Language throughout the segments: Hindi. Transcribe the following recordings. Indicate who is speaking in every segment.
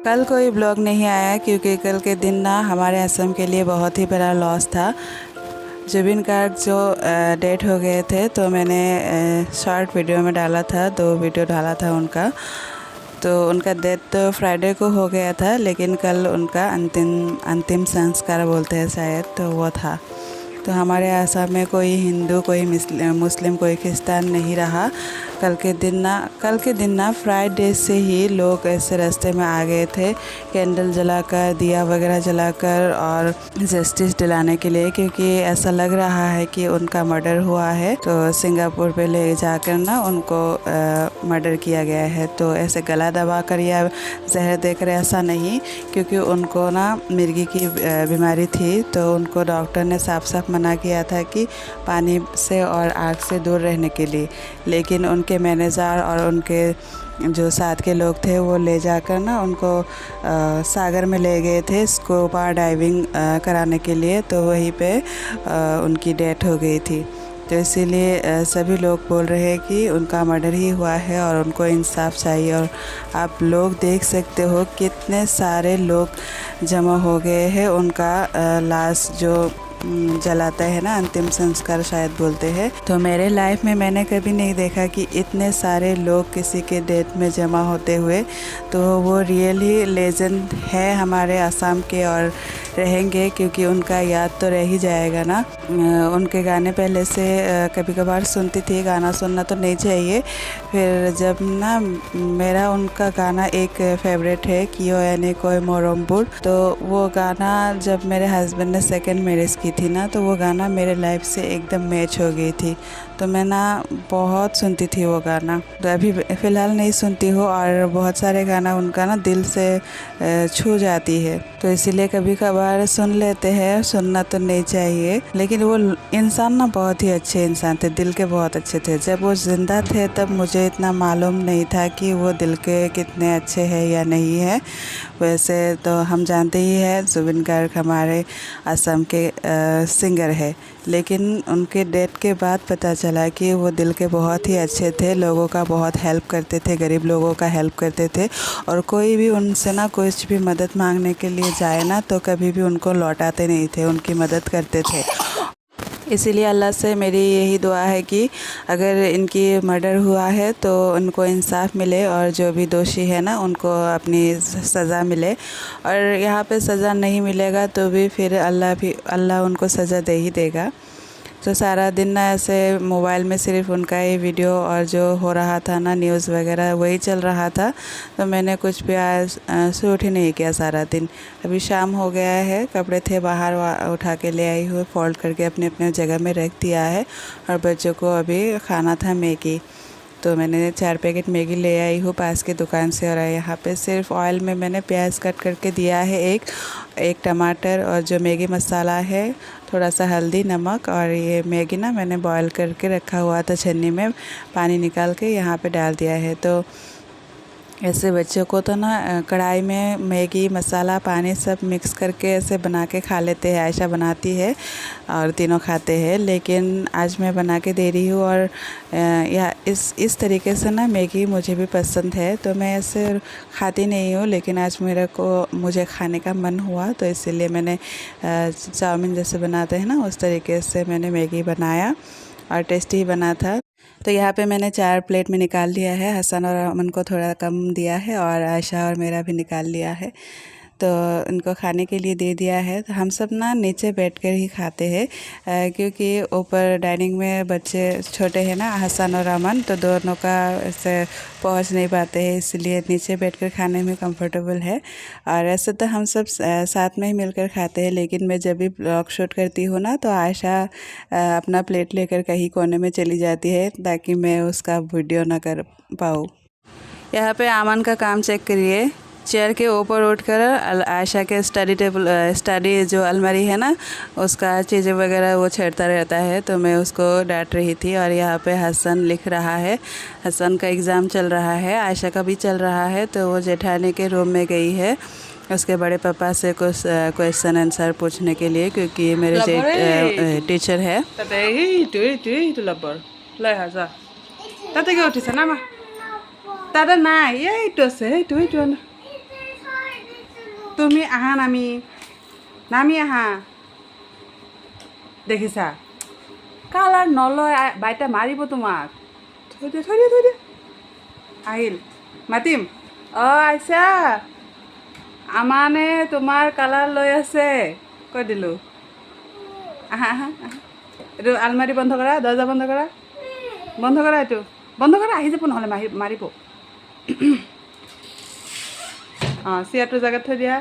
Speaker 1: कल कोई ब्लॉग नहीं आया क्योंकि कल के दिन ना हमारे असम के लिए बहुत ही बड़ा लॉस था। जुबिन गार्ग जो डेथ हो गए थे, तो मैंने शॉर्ट वीडियो में डाला था, 2 वीडियो डाला था उनका। तो उनका डेथ तो फ्राइडे को हो गया था, लेकिन कल उनका अंतिम संस्कार बोलते हैं शायद, तो वो था। तो हमारे आसाम में कोई हिंदू, कोई मुस्लिम, कोई क्रिस्तान नहीं रहा। कल के दिन ना फ्राइडे से ही लोग ऐसे रास्ते में आ गए थे, कैंडल जलाकर, दिया वगैरह जलाकर, और जस्टिस दिलाने के लिए, क्योंकि ऐसा लग रहा है कि उनका मर्डर हुआ है। तो सिंगापुर पे ले जाकर ना उनको मर्डर किया गया है। तो ऐसे गला दबा कर या जहर देकर ऐसा नहीं, क्योंकि उनको ना मिर्गी की बीमारी थी। तो उनको डॉक्टर ने साफ मना किया था कि पानी से और आग से दूर रहने के लिए। लेकिन उनके मैनेजर और उनके जो साथ के लोग थे वो ले जाकर ना उनको सागर में ले गए थे स्कूबा डाइविंग कराने के लिए। तो वहीं पे उनकी डेथ हो गई थी। तो इसीलिए सभी लोग बोल रहे हैं कि उनका मर्डर ही हुआ है और उनको इंसाफ चाहिए। और आप लोग देख सकते हो कितने सारे लोग जमा हो गए हैं। उनका लाश जो जलाता है ना, अंतिम संस्कार शायद बोलते हैं। तो मेरे लाइफ में मैंने कभी नहीं देखा कि इतने सारे लोग किसी के डेथ में जमा होते हुए। तो वो रियली लेजेंड है हमारे असम के, और रहेंगे, क्योंकि उनका याद तो रह ही जाएगा ना। उनके गाने पहले से कभी कभार सुनती थी। गाना सुनना तो नहीं चाहिए, फिर जब ना मेरा उनका गाना एक फेवरेट है, कियो यानी कोई मोरम्बुर। तो वो गाना जब मेरे हस्बैंड ने सेकंड मैरिज की थी ना, तो वो गाना मेरे लाइफ से एकदम मैच हो गई थी। तो मैं ना बहुत सुनती थी वो गाना। तो अभी फ़िलहाल नहीं सुनती हूँ, और बहुत सारे गाना उनका ना दिल से छू जाती है। तो इसीलिए कभी कभार सुन लेते हैं। सुनना तो नहीं चाहिए, लेकिन वो इंसान ना बहुत ही अच्छे इंसान थे, दिल के बहुत अच्छे थे। जब वो ज़िंदा थे तब मुझे इतना मालूम नहीं था कि वो दिल के कितने अच्छे हैं या नहीं है। वैसे तो हम जानते ही हैं जुबिन गार्ग हमारे असम के सिंगर है, लेकिन उनके डेथ के बाद पता चला कि वो दिल के बहुत ही अच्छे थे, लोगों का बहुत हेल्प करते थे, गरीब लोगों का हेल्प करते थे। और कोई भी उनसे ना कुछ भी मदद मांगने के लिए जाए ना, तो कभी भी उनको लौटाते नहीं थे, उनकी मदद करते थे। इसीलिए अल्लाह से मेरी यही दुआ है कि अगर इनकी मर्डर हुआ है तो उनको इंसाफ मिले, और जो भी दोषी है ना उनको अपनी सज़ा मिले। और यहाँ पे सज़ा नहीं मिलेगा तो भी फिर अल्लाह उनको सज़ा दे ही देगा। तो सारा दिन ना ऐसे मोबाइल में सिर्फ उनका ही वीडियो और जो हो रहा था ना न्यूज़ वगैरह वही चल रहा था। तो मैंने कुछ भी आज शूट ही नहीं किया सारा दिन। अभी शाम हो गया है, कपड़े थे बाहर उठा के ले आई हूँ, फोल्ड करके अपने अपने जगह में रख दिया है। और बच्चों को अभी खाना था मैगी, तो मैंने 4 पैकेट मैगी ले आई हूँ पास की दुकान से। और यहाँ पे सिर्फ ऑयल में मैंने प्याज कट करके दिया है, एक टमाटर, और जो मैगी मसाला है, थोड़ा सा हल्दी, नमक। और ये मैगी ना मैंने बॉईल करके रखा हुआ था छन्नी में, पानी निकाल के यहाँ पे डाल दिया है। तो ऐसे बच्चों को तो ना कढ़ाई में मैगी मसाला पानी सब मिक्स करके ऐसे बना के खा लेते हैं। आयशा बनाती है और तीनों खाते हैं, लेकिन आज मैं बना के दे रही हूँ। और या इस तरीके से ना मैगी मुझे भी पसंद है, तो मैं ऐसे खाती नहीं हूँ, लेकिन आज मुझे खाने का मन हुआ, तो इसीलिए मैंने चाउमीन जैसे बनाते हैं ना उस तरीके से मैंने मैगी बनाया, और टेस्टी बना था। तो यहाँ पे मैंने 4 प्लेट में निकाल लिया है। हसन और अमन को थोड़ा कम दिया है, और आयशा और मेरा भी निकाल लिया है। तो इनको खाने के लिए दे दिया है। तो हम सब ना नीचे बैठकर ही खाते हैं, क्योंकि ऊपर डाइनिंग में बच्चे छोटे हैं ना, हसन और अमन, तो दोनों का ऐसे पहुंच नहीं पाते हैं, इसलिए नीचे बैठकर खाने में कंफर्टेबल है। और ऐसे तो हम सब साथ में ही मिलकर खाते हैं, लेकिन मैं जब भी ब्लॉग शूट करती हूँ ना, तो आयशा अपना प्लेट लेकर कहीं कोने में चली जाती है, ताकि मैं उसका वीडियो ना कर पाऊँ। यहाँ पे अमन का काम चेक करिए। चेयर के ऊपर उठकर आयशा के स्टडी जो अलमारी है ना, उसका चीज़ें वगैरह वो छेड़ता रहता है। तो मैं उसको डांट रही थी। और यहाँ पे हसन लिख रहा है, हसन का एग्ज़ाम चल रहा है, आयशा का भी चल रहा है। तो वो जेठानी के रूम में गई है उसके बड़े पापा से कुछ क्वेश्चन आंसर पूछने के लिए, क्योंकि मेरे टीचर है। তুমি আহা নামি আহা দেখিছা কালাৰ নলয় বাইটা মাৰিব তোমাক থৈ দিয়া আহিল মাতিম আইছা আমানে তোমাৰ কালাৰ লৈ আছে কৈ দিলোঁ আহা এইটো আলমাৰি বন্ধ কৰা দৰ্জা বন্ধ কৰা এইটো বন্ধ কৰা আহি যাব নহ'লে মাৰিব চেয়াৰটো জেগাত থৈ দিয়া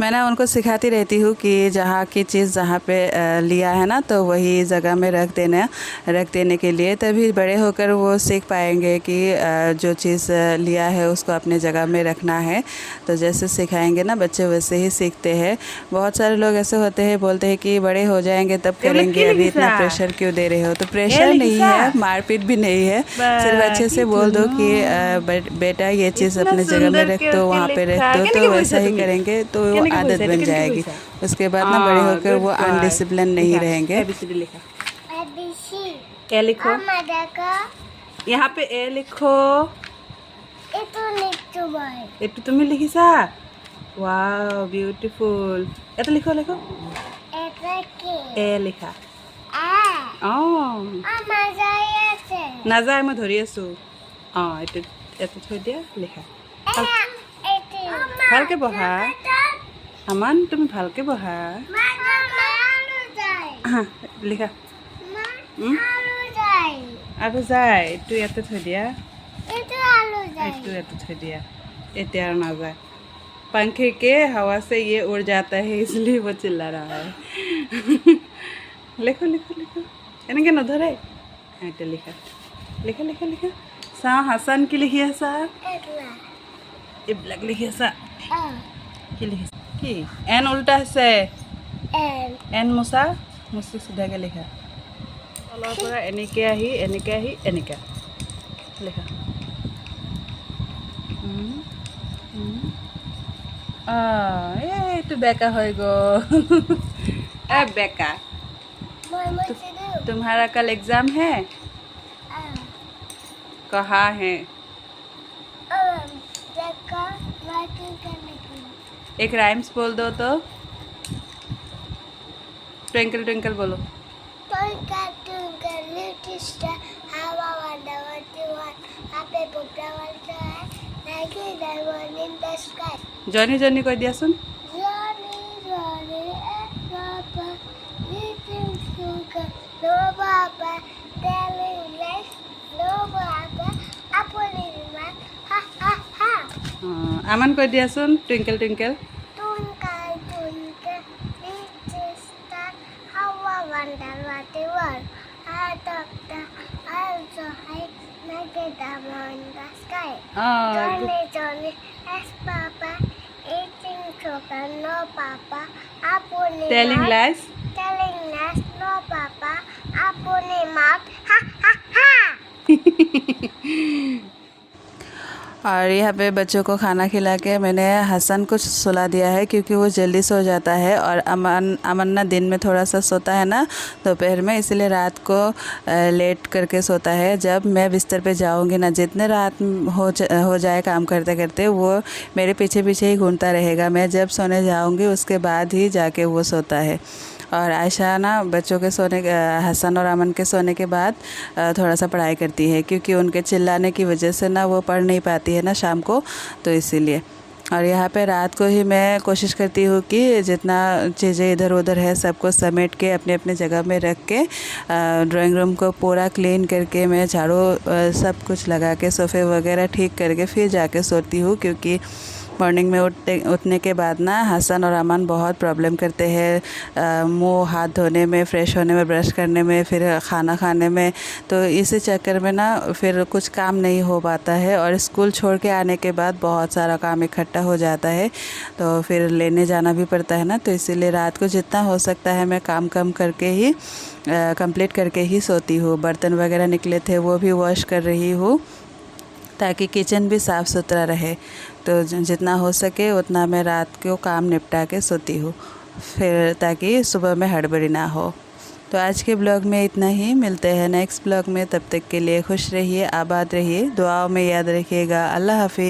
Speaker 1: मैंने उनको सिखाती रहती हूँ कि जहाँ की चीज़ जहाँ पे लिया है ना तो वही जगह में रख देने के लिए तभी बड़े होकर वो सीख पाएंगे कि जो चीज़ लिया है उसको अपने जगह में रखना है। तो जैसे सिखाएंगे ना बच्चे वैसे ही सीखते हैं। बहुत सारे लोग ऐसे होते हैं बोलते हैं कि बड़े हो जाएंगे तब करेंगे, अभी इतना प्रेशर क्यों दे रहे हो। तो प्रेशर नहीं है, मारपीट भी नहीं है, सिर्फ अच्छे से बोल दो कि बेटा ये चीज़ अपने जगह में रख दो, वहाँ पे रख दो, तो वैसा ही करेंगे तो आदत बन जाएगी। उसके बाद ना बड़े होकर वो अनडिसिप्लिन नहीं रहेंगे। ए लिखो, यहाँ पे ए लिखो, एटू तुम लिखिसा वाओ ब्यूटीफुल एटा लिखो ए लिखा नाजाय मैं धरि आছো एटू एटू थৈ দিয়া লিখা ভালকে বহা আমান তুমি ভালকে বহা লিখা আৰু যায় এইটো ইয়াতে থৈ দিয়া এইটো ইয়াতে থৈ দিয়া এতিয়া আৰু নাযায় पंखे के हवा से ये उड़ जाता है इसलिए वो चिल्ला रहा है लिखो लिखो लिखो এনেকে নধৰে এটা লিখা লিখা লিখা লিখা सा हसन की लिखी है सा इब्लक लिखी है सा की लिखी की एन उल्टा है एन मुसा मुसी सीधा के लिखा তলৰ পৰা এনেকে আহি এনেকা লিখা এইটো বেকা হৈ গ'ল ए बेका तुम्हारा कल एग्जाम है कहाँ है एक राइम्स बोल दो तो ट्विंकल ट्विंकल बोलो
Speaker 2: Twinkle, twinkle, little star, how I wonder what you want. Happy birthday, like a diamond in the sky.
Speaker 1: Johnny Johnny कह दिया सुन
Speaker 2: Johnny, Johnny, and Papa, little sugar, no Papa, telling lies, no Papa, apple in my ha ha ha.
Speaker 1: आमन कह दिया सुन twinkle twinkle
Speaker 2: Twinkle, twinkle, little star, how I wonder what you want. I doctor, also high, like a diamond in the sky. Johnny, Johnny, yes, Papa, eating sugar, no Papa, apple in
Speaker 1: telling
Speaker 2: mouth.
Speaker 1: Lies
Speaker 2: Telling us, no Papa, apple in mouth, ha ha ha.
Speaker 1: और यहाँ पे बच्चों को खाना खिला के मैंने हसन को सुला दिया है क्योंकि वो जल्दी सो जाता है और अमन ना दिन में थोड़ा सा सोता है ना दोपहर में, इसलिए रात को लेट करके सोता है। जब मैं बिस्तर पे जाऊँगी ना जितने रात हो जाए काम करते करते वो मेरे पीछे पीछे ही घूमता रहेगा। मैं जब सोने जाऊँगी उसके बाद ही जाके वो सोता है। और आयशा ना बच्चों के सोने हसन और अमन के सोने के बाद थोड़ा सा पढ़ाई करती है क्योंकि उनके चिल्लाने की वजह से ना वो पढ़ नहीं पाती है ना शाम को, तो इसीलिए। और यहाँ पे रात को ही मैं कोशिश करती हूँ कि जितना चीज़ें इधर उधर है सबको समेट के अपने अपने जगह में रख के ड्राइंग रूम को पूरा क्लीन करके मैं झाड़ू सब कुछ लगा के सोफ़े वगैरह ठीक करके फिर जाके सोती हूँ। क्योंकि मॉर्निंग में उठने के बाद ना हसन और अमन बहुत प्रॉब्लम करते हैं मुंह हाथ धोने में, फ्रेश होने में, ब्रश करने में, फिर खाना खाने में। तो इसी चक्कर में ना फिर कुछ काम नहीं हो पाता है और स्कूल छोड़ के आने के बाद बहुत सारा काम इकट्ठा हो जाता है तो फिर लेने जाना भी पड़ता है ना। तो इसीलिए रात को जितना हो सकता है मैं काम कम करके ही कंप्लीट करके ही सोती हूँ। बर्तन वगैरह निकले थे वो भी वॉश कर रही हूँ ताकि किचन भी साफ़ सुथरा रहे। तो जितना हो सके उतना मैं रात को काम निपटा के सोती हूँ फिर ताकि सुबह में हड़बड़ी ना हो। तो आज के ब्लॉग में इतना ही, मिलते हैं नेक्स्ट ब्लॉग में। तब तक के लिए खुश रहिए, आबाद रहिए, दुआओं में याद रखिएगा। अल्लाह हाफिज़।